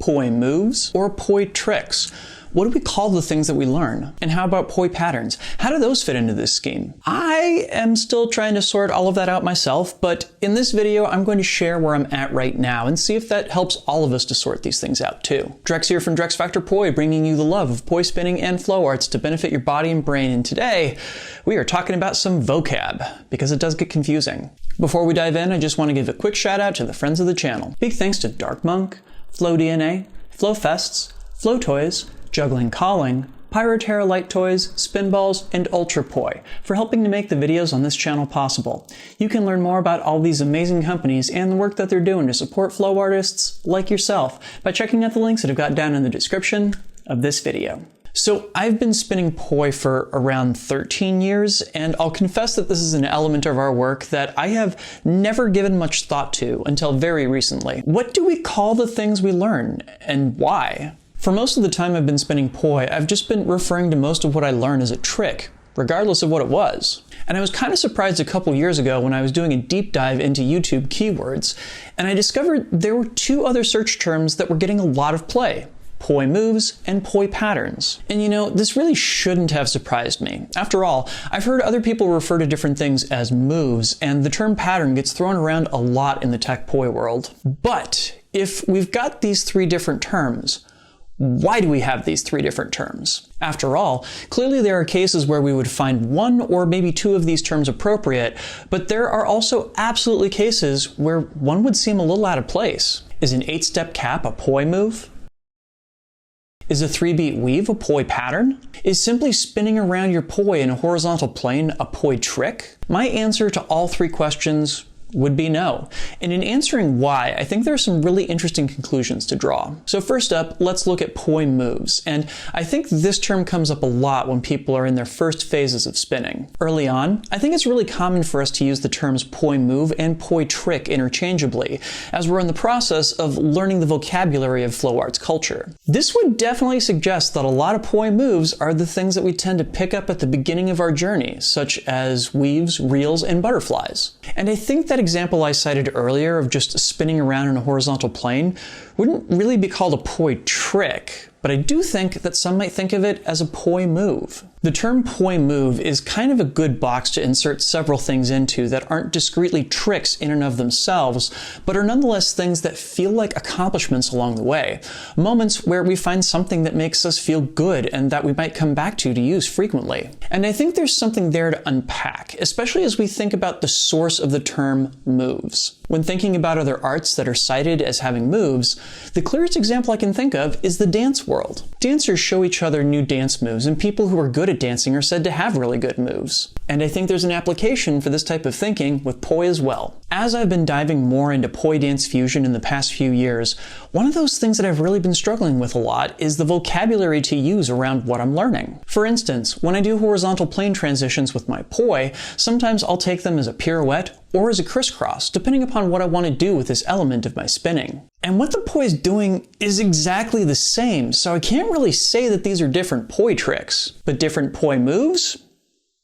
Poi moves or poi tricks? What do we call the things that we learn? And how about poi patterns? How do those fit into this scheme? I am still trying to sort all of that out myself, but in this video, I'm going to share where I'm at right now and see if that helps all of us to sort these things out too. Drex here from Drexfactor Poi, bringing you the love of poi spinning and flow arts to benefit your body and brain. And today, we are talking about some vocab, because it does get confusing. Before we dive in, I just want to give a quick shout out to the friends of the channel. Big thanks to Dark Monk, Flow DNA, Flow Fests, Flow Toys, Juggling Calling, Pyroterra Light Toys, Spinballs, and Ultrapoi for helping to make the videos on this channel possible. You can learn more about all these amazing companies and the work that they're doing to support flow artists like yourself by checking out the links that I've got down in the description of this video. So I've been spinning poi for around 13 years, and I'll confess that this is an element of our work that I have never given much thought to until very recently. What do we call the things we learn, and why? For most of the time I've been spinning poi, I've just been referring to most of what I learn as a trick, regardless of what it was. And I was kind of surprised a couple years ago when I was doing a deep dive into YouTube keywords, and I discovered there were two other search terms that were getting a lot of play: poi moves and poi patterns. And you know, this really shouldn't have surprised me. After all, I've heard other people refer to different things as moves, and the term pattern gets thrown around a lot in the tech poi world. But if we've got these three different terms, why do we have these three different terms? After all, clearly there are cases where we would find one or maybe two of these terms appropriate, but there are also absolutely cases where one would seem a little out of place. Is an 8-step cap a poi move? Is a 3-beat weave a poi pattern? Is simply spinning around your poi in a horizontal plane a poi trick? My answer to all three questions would be no. And in answering why, I think there are some really interesting conclusions to draw. So first up, let's look at poi moves. And I think this term comes up a lot when people are in their first phases of spinning. Early on, I think it's really common for us to use the terms poi move and poi trick interchangeably, as we're in the process of learning the vocabulary of flow arts culture. This would definitely suggest that a lot of poi moves are the things that we tend to pick up at the beginning of our journey, such as weaves, reels, and butterflies. And I think that example I cited earlier of just spinning around in a horizontal plane wouldn't really be called a poi trick, but I do think that some might think of it as a poi move. The term poi move is kind of a good box to insert several things into that aren't discretely tricks in and of themselves, but are nonetheless things that feel like accomplishments along the way. Moments where we find something that makes us feel good and that we might come back to use frequently. And I think there's something there to unpack, especially as we think about the source of the term moves. When thinking about other arts that are cited as having moves, the clearest example I can think of is the dance world. Dancers show each other new dance moves, and people who are good at dancing are said to have really good moves. And I think there's an application for this type of thinking with poi as well. As I've been diving more into poi dance fusion in the past few years, one of those things that I've really been struggling with a lot is the vocabulary to use around what I'm learning. For instance, when I do horizontal plane transitions with my poi, sometimes I'll take them as a pirouette or as a crisscross, depending upon what I want to do with this element of my spinning. And what the poi is doing is exactly the same, so I can't really say that these are different poi tricks. But different poi moves?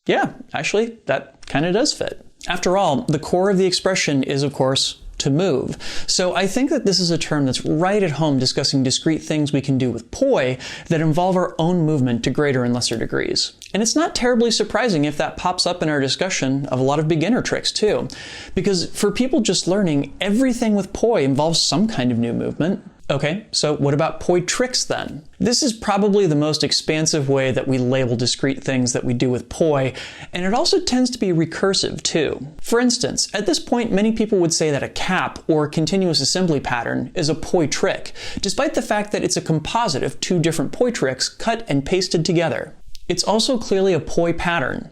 Yeah, actually, that kind of does fit. After all, the core of the expression is, of course, to move. So I think that this is a term that's right at home discussing discrete things we can do with poi that involve our own movement to greater and lesser degrees. And it's not terribly surprising if that pops up in our discussion of a lot of beginner tricks too. Because for people just learning, everything with poi involves some kind of new movement. Okay, so what about poi tricks then? This is probably the most expansive way that we label discrete things that we do with poi, and it also tends to be recursive too. For instance, at this point many people would say that a cap or continuous assembly pattern is a poi trick, despite the fact that it's a composite of two different poi tricks cut and pasted together. It's also clearly a poi pattern.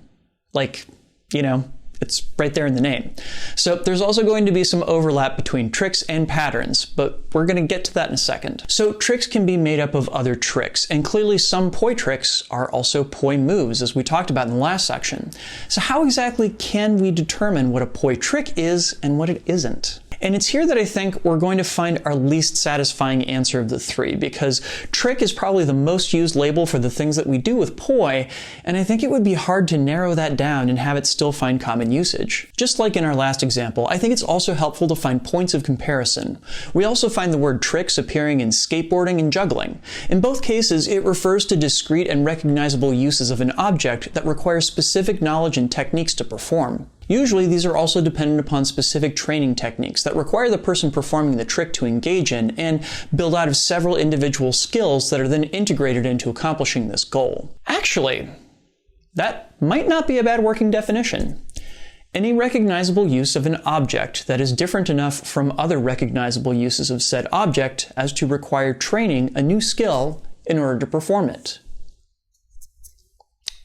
Like, you know, it's right there in the name. So there's also going to be some overlap between tricks and patterns, but we're going to get to that in a second. So tricks can be made up of other tricks, and clearly some poi tricks are also poi moves, as we talked about in the last section. So how exactly can we determine what a poi trick is and what it isn't? And it's here that I think we're going to find our least satisfying answer of the three, because trick is probably the most used label for the things that we do with poi, and I think it would be hard to narrow that down and have it still find common usage. Just like in our last example, I think it's also helpful to find points of comparison. We also find the word tricks appearing in skateboarding and juggling. In both cases, it refers to discrete and recognizable uses of an object that require specific knowledge and techniques to perform. Usually, these are also dependent upon specific training techniques that require the person performing the trick to engage in and build out of several individual skills that are then integrated into accomplishing this goal. Actually, that might not be a bad working definition. Any recognizable use of an object that is different enough from other recognizable uses of said object as to require training a new skill in order to perform it.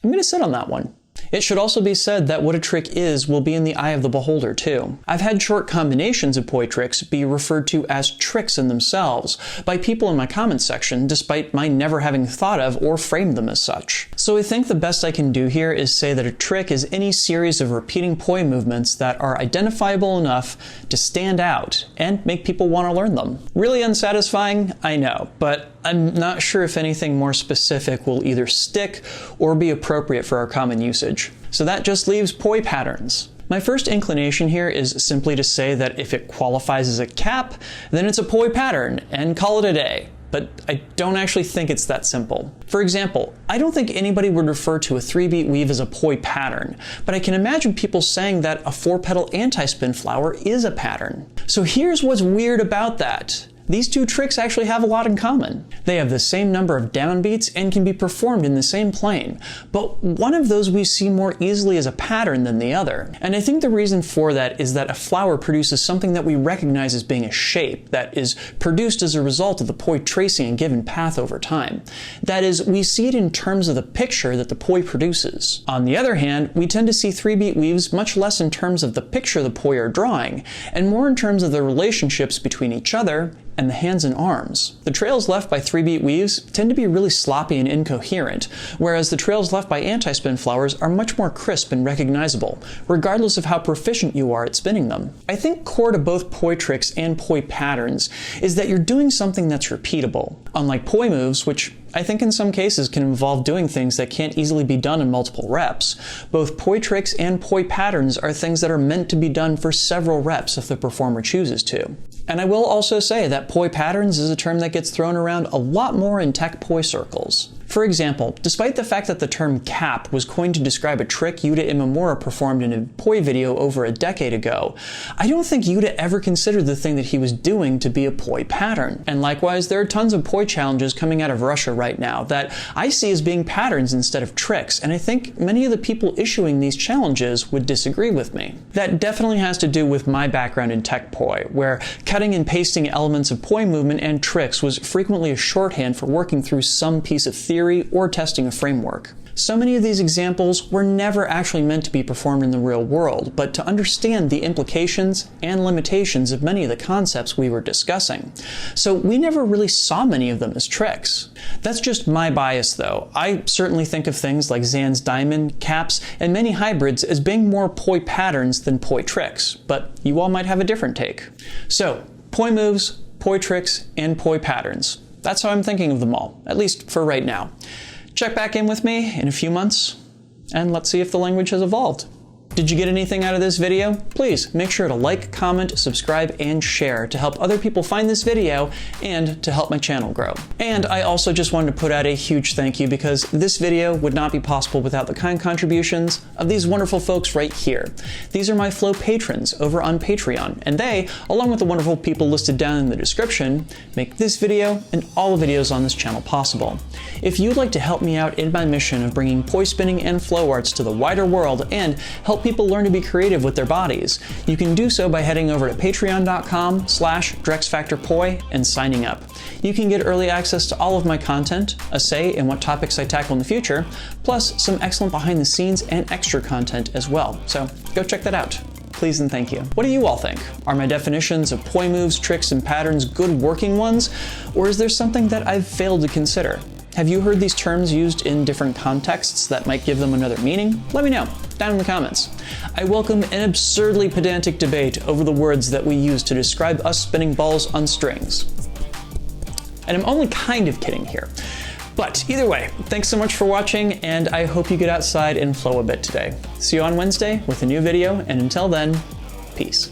I'm going to sit on that one. It should also be said that what a trick is will be in the eye of the beholder too. I've had short combinations of poi tricks be referred to as tricks in themselves by people in my comments section, despite my never having thought of or framed them as such. So I think the best I can do here is say that a trick is any series of repeating poi movements that are identifiable enough to stand out and make people want to learn them. Really unsatisfying, I know, but I'm not sure if anything more specific will either stick or be appropriate for our common usage. So that just leaves poi patterns. My first inclination here is simply to say that if it qualifies as a cap, then it's a poi pattern and call it a day. But I don't actually think it's that simple. For example, I don't think anybody would refer to a 3-beat weave as a poi pattern, but I can imagine people saying that a 4-petal anti-spin flower is a pattern. So here's what's weird about that. These two tricks actually have a lot in common. They have the same number of downbeats and can be performed in the same plane, but one of those we see more easily as a pattern than the other. And I think the reason for that is that a flower produces something that we recognize as being a shape that is produced as a result of the poi tracing a given path over time. That is, we see it in terms of the picture that the poi produces. On the other hand, we tend to see 3-beat weaves much less in terms of the picture the poi are drawing, and more in terms of the relationships between each other and the hands and arms. The trails left by 3-beat weaves tend to be really sloppy and incoherent, whereas the trails left by anti-spin flowers are much more crisp and recognizable, regardless of how proficient you are at spinning them. I think core to both poi tricks and poi patterns is that you're doing something that's repeatable. Unlike poi moves, which I think in some cases can involve doing things that can't easily be done in multiple reps, both poi tricks and poi patterns are things that are meant to be done for several reps if the performer chooses to. And I will also say that poi patterns is a term that gets thrown around a lot more in tech poi circles. For example, despite the fact that the term cap was coined to describe a trick Yuta Imamura performed in a poi video over a decade ago, I don't think Yuta ever considered the thing that he was doing to be a poi pattern. And likewise, there are tons of poi challenges coming out of Russia right now that I see as being patterns instead of tricks, and I think many of the people issuing these challenges would disagree with me. That definitely has to do with my background in tech poi, where cutting and pasting elements of poi movement and tricks was frequently a shorthand for working through some piece of theory or testing a framework. So many of these examples were never actually meant to be performed in the real world, but to understand the implications and limitations of many of the concepts we were discussing. So we never really saw many of them as tricks. That's just my bias though. I certainly think of things like Zan's diamond, caps, and many hybrids as being more poi patterns than poi tricks, but you all might have a different take. So, poi moves, poi tricks, and poi patterns. That's how I'm thinking of them all, at least for right now. Check back in with me in a few months, and let's see if the language has evolved. Did you get anything out of this video? Please make sure to like, comment, subscribe, and share to help other people find this video and to help my channel grow. And I also just wanted to put out a huge thank you because this video would not be possible without the kind contributions of these wonderful folks right here. These are my Flow patrons over on Patreon, and they, along with the wonderful people listed down in the description, make this video and all the videos on this channel possible. If you'd like to help me out in my mission of bringing poi spinning and flow arts to the wider world and help people learn to be creative with their bodies, you can do so by heading over to patreon.com/DrexFactorPoi and signing up. You can get early access to all of my content, a say in what topics I tackle in the future, plus some excellent behind the scenes and extra content as well. So go check that out. Please and thank you. What do you all think? Are my definitions of poi moves, tricks, and patterns good working ones, or is there something that I've failed to consider? Have you heard these terms used in different contexts that might give them another meaning? Let me know down down in the comments. I welcome an absurdly pedantic debate over the words that we use to describe us spinning balls on strings. And I'm only kind of kidding here. But either way, thanks so much for watching, and I hope you get outside and flow a bit today. See you on Wednesday with a new video, and until then, peace.